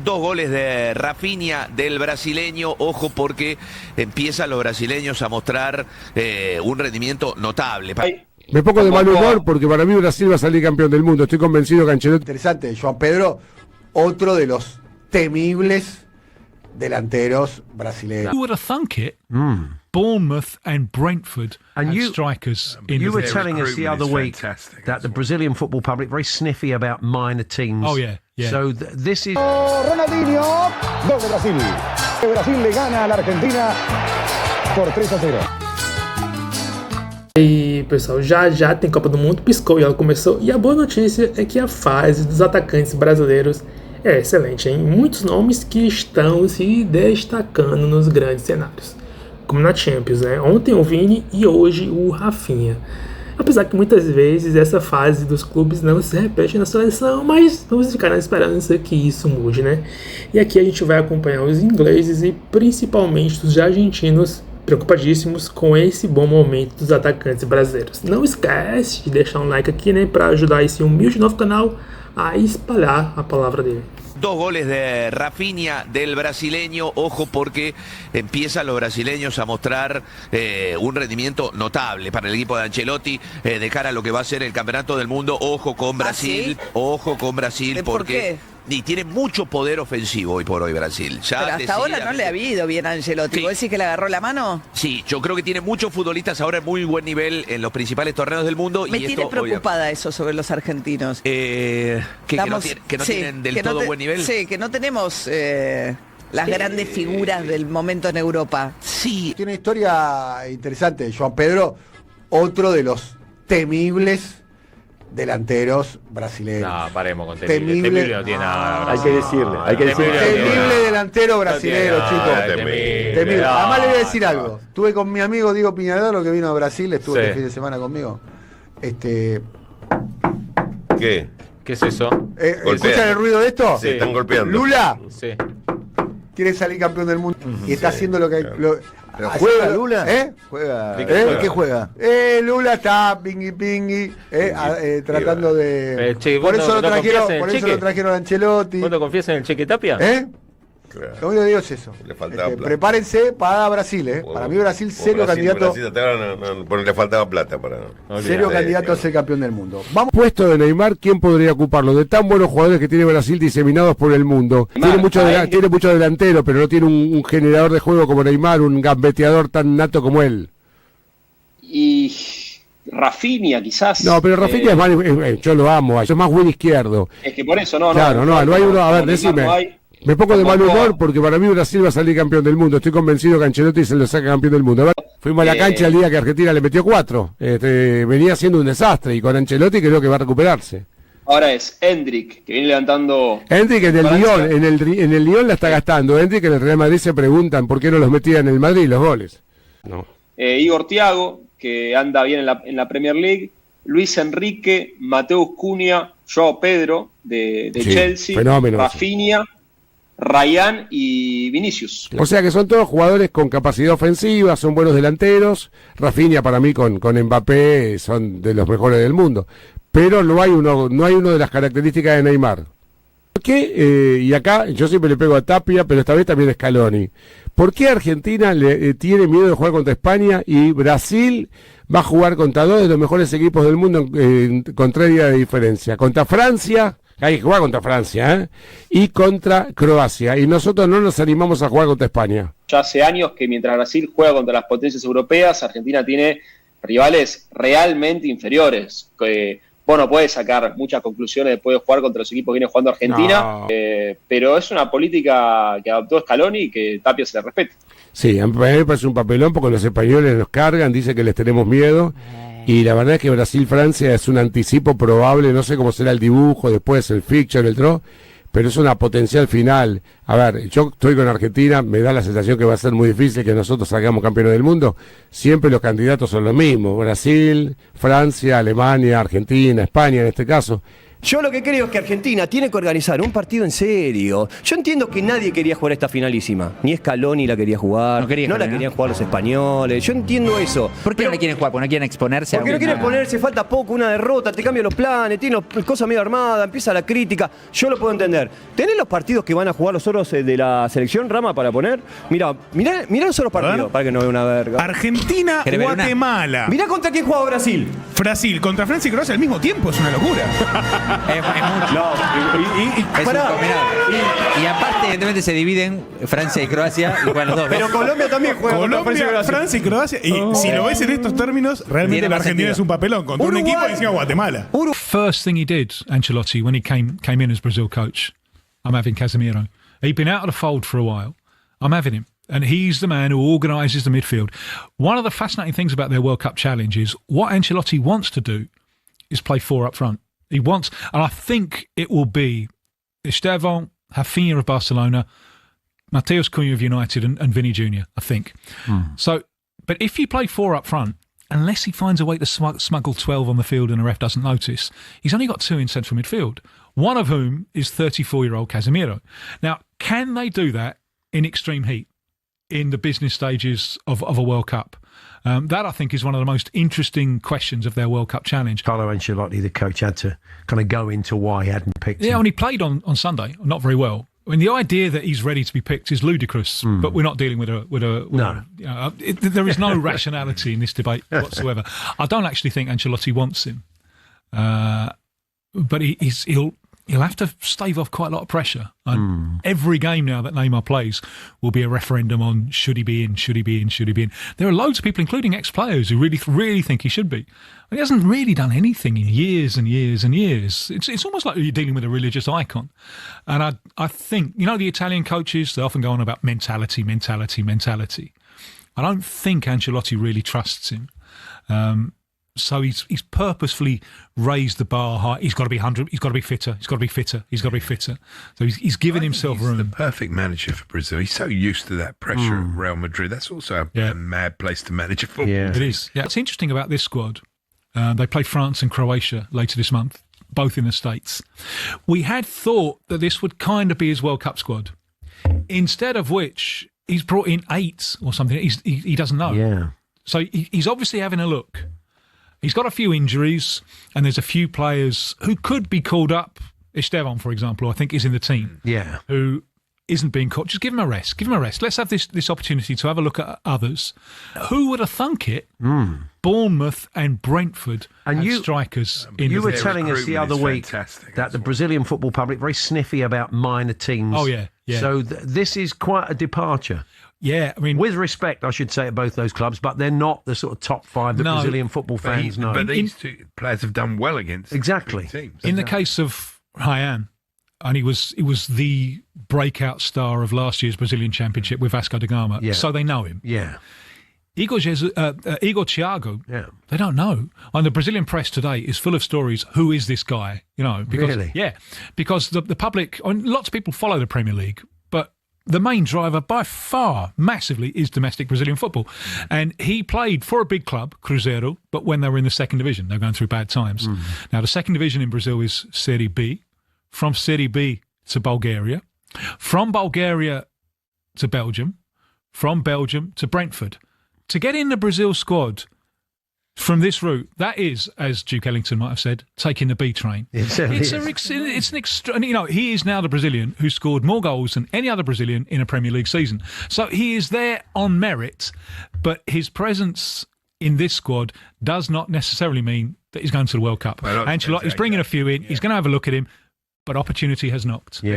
Dos goles de Raphinha, del brasileño. Ojo porque empiezan los brasileños a mostrar un rendimiento notable. Me pongo de mal humor porque para mí Brasil va a salir campeón del mundo. Estoy convencido que Ancelotti... Interesante, João Pedro, otro de los temibles delanteros brasileños. Who would have thunk it? Bournemouth and Brentford and strikers. You were telling us the other week that the Brazilian football public very sniffy about minor teams. Oh yeah. So this is. Ronaldinho, gol de Brasil. Brasil le gana a la Argentina por 3-0. E aí, pessoal, já tem Copa do Mundo, piscou e ela começou. E a boa notícia é que a fase dos atacantes brasileiros é excelente, hein? Muitos nomes que estão se destacando nos grandes cenários, como na Champions, né? Ontem o Vini e hoje o Raphinha. Apesar que muitas vezes essa fase dos clubes não se repete na seleção, mas vamos ficar na esperança que isso mude, né? E aqui a gente vai acompanhar os ingleses e principalmente os argentinos preocupadíssimos com esse bom momento dos atacantes brasileiros. Não esquece de deixar um like aqui, né, para ajudar esse humilde novo canal a espalhar a palavra dele. Dos goles de Raphinha, del brasileño. Ojo porque empiezan los brasileños a mostrar un rendimiento notable para el equipo de Ancelotti de cara a lo que va a ser el campeonato del mundo. Ojo con Brasil, ¿sí? Ojo con Brasil porque... ¿Por qué? Y tiene mucho poder ofensivo hoy por hoy Brasil. Ya pero hasta ahora no le ha habido bien a Ancelotti. Sí. ¿Vos decís que le agarró la mano? Sí, yo creo que tiene muchos futbolistas ahora en muy buen nivel en los principales torneos del mundo. Me y tiene esto, preocupada eso sobre los argentinos. que no sí, tienen del todo buen nivel. Sí, que no tenemos las grandes figuras del momento en Europa. Sí. Tiene una historia interesante, João Pedro, otro de los temibles delanteros brasileños. No, paremos con temible. Temible no tiene nada. Hay que decirle, Temible delantero brasilero, chicos. Temible. Además le voy a decir algo. Estuve con mi amigo Diego Piñadoro, que vino a Brasil, estuvo este fin de semana conmigo. ¿Qué? ¿Qué es eso? ¿Escuchan el ruido de esto? Sí, están golpeando. Lula Sí. quiere salir campeón del mundo y está haciendo lo que... ¿Pero juega Lula? ¿Juega? ¿Qué juega? Lula está pingui, tratando de... Por eso lo trajeron a Ancelotti. ¿Vos no confías en el Cheque Tapia? Claro. Lo único que digo es eso. Le faltaba plata. Prepárense para Brasil, Para mí Brasil serio candidato. Brasil hasta ahora no, le faltaba plata para. Serio candidato a ser campeón del mundo. Vamos. Puesto de Neymar, ¿quién podría ocuparlo? De tan buenos jugadores que tiene Brasil diseminados por el mundo. Neymar, tiene mucho delantero, pero no tiene un generador de juego como Neymar, un gambeteador tan nato como él. Y Raphinha quizás. No, pero Raphinha es más, yo lo amo, es más buen izquierdo. Es que por eso no hay uno, a ver, decime. Me pongo de mal humor porque para mí Brasil va a salir campeón del mundo. Estoy convencido que Ancelotti se lo saca campeón del mundo. A ver, fuimos a la cancha el día que Argentina le metió 4. Venía siendo un desastre y con Ancelotti creo que va a recuperarse. Ahora es Endrick, que viene levantando... Endrick en el Lyon, en el Lyon la está gastando. Endrick en el Real Madrid se preguntan por qué no los metía en el Madrid los goles. No. Igor Thiago, que anda bien en la Premier League. Luis Enrique, Mateus Cunha, João Pedro de Chelsea. Fenómeno. Raphinha, Rayan y Vinicius. O sea que son todos jugadores con capacidad ofensiva, son buenos delanteros. Raphinha para mí con Mbappé son de los mejores del mundo. Pero no hay uno de las características de Neymar. ¿Por qué? Y acá yo siempre le pego a Tapia, pero esta vez también a Scaloni. ¿Por qué Argentina tiene miedo de jugar contra España y Brasil va a jugar contra dos de los mejores equipos del mundo con 3 días de diferencia? Contra Francia... Hay que jugar contra Francia, y contra Croacia. Y nosotros no nos animamos a jugar contra España. Ya hace años que mientras Brasil juega contra las potencias europeas, Argentina tiene rivales realmente inferiores. Vos no podés sacar muchas conclusiones después de jugar contra los equipos que viene jugando Argentina, no. Pero es una política que adoptó Scaloni y que Tapia se le respeta. Sí, a mí me parece un papelón porque los españoles nos cargan, dicen que les tenemos miedo. Y la verdad es que Brasil-Francia es un anticipo probable, no sé cómo será el dibujo, después el fixture, el draw, pero es una potencial final. A ver, yo estoy con Argentina, me da la sensación que va a ser muy difícil que nosotros salgamos campeones del mundo. Siempre los candidatos son los mismos, Brasil, Francia, Alemania, Argentina, España en este caso. Yo lo que creo es que Argentina tiene que organizar un partido en serio. Yo entiendo que nadie quería jugar esta finalísima. Ni Scaloni la quería jugar, no la querían jugar los españoles. Yo entiendo eso. ¿Por qué no la quieren jugar? ¿Porque no quieren exponerse a Porque no quieren exponerse, falta poco, una derrota, te cambian los planes, tiene cosas medio armadas, empieza la crítica. Yo lo puedo entender. ¿Tenés los partidos que van a jugar los otros de la selección, Rama, para poner? Mirá los otros partidos, para que no vea una verga. Argentina, Guatemala. Mirá contra quién juega Brasil. Brasil contra Francia y Croacia al mismo tiempo, es una locura. Es mucho. No, Es un combinado. Y aparte, evidentemente, se dividen Francia y Croacia y juegan los dos. Pero Colombia también juega contra Francia y Croacia. Y si lo ves en estos términos, realmente la Argentina es un papelón contra un equipo y encima Guatemala. First thing he did, Ancelotti, when he came in as Brazil coach, I'm having Casemiro. He'd been out of the fold for a while. I'm having him. And he's the man who organises the midfield. One of the fascinating things about their World Cup challenge is what Ancelotti wants to do is play 4 up front. He wants, and I think it will be Estevão, Raphinha of Barcelona, Mateus Cunha of United, and Vini Jr., I think. So, but if you play 4 up front, unless he finds a way to smuggle 12 on the field and the ref doesn't notice, he's only got 2 in central midfield, one of whom is 34-year-old Casemiro. Now, can they do that in extreme heat in the business stages of a World Cup? That, I think, is one of the most interesting questions of their World Cup challenge. Carlo Ancelotti, the coach, had to kind of go into why he hadn't picked him. Yeah, and he played on Sunday, not very well. I mean, the idea that he's ready to be picked is ludicrous, but we're not dealing with No. There is no rationality in this debate whatsoever. I don't actually think Ancelotti wants him, but he'll have to stave off quite a lot of pressure. And every game now that Neymar plays will be a referendum on should he be in, should he be in, should he be in. There are loads of people, including ex-players, who really think he should be. He hasn't really done anything in years and years and years. It's almost like you're dealing with a religious icon. And I think, you know, the Italian coaches, they often go on about mentality. I don't think Ancelotti really trusts him. So he's purposefully raised the bar high. He's got to be 100. He's got to be fitter. He's got to be fitter. He's got to be fitter. So he's given himself room. He's the perfect manager for Brazil. He's so used to that pressure at Real Madrid. That's also a mad place to manage a football. Yeah. It is. Yeah. What's interesting about this squad, they play France and Croatia later this month, both in the States. We had thought that this would kind of be his World Cup squad, instead of which he's brought in 8 or something. He doesn't know. Yeah. So he's obviously having a look. He's got a few injuries, and there's a few players who could be called up. Estevão, for example, I think is in the team. Yeah. Who isn't being caught. Just give him a rest. Give him a rest. Let's have this opportunity to have a look at others. Who would have thunk it? Bournemouth and Brentford and strikers. You were telling us the other week that the Brazilian football public very sniffy about minor teams. Oh, yeah. So this is quite a departure. Yeah, I mean, with respect, I should say, at both those clubs, but they're not the sort of top 5 that Brazilian football fans know. But these 2 players have done well against teams. In the case of Rayan, and he was the breakout star of last year's Brazilian Championship with Vasco da Gama, so they know him. Yeah. Igor Thiago, they don't know. And the Brazilian press today is full of stories. Who is this guy? You know, because, really? Yeah, because the public, lots of people follow the Premier League, but the main driver by far, massively, is domestic Brazilian football. And he played for a big club, Cruzeiro, but when they were in the second division, they were going through bad times. Now, the second division in Brazil is Serie B. From Serie B to Bulgaria. From Bulgaria to Belgium. From Belgium to Brentford. To get in the Brazil squad from this route, that is, as Duke Ellington might have said, taking the B train. It's an extra. You know, he is now the Brazilian who scored more goals than any other Brazilian in a Premier League season. So he is there on merit, but his presence in this squad does not necessarily mean that he's going to the World Cup. Ancelotti's bringing a few in. He's going to have a look at him, but opportunity has knocked. Yeah.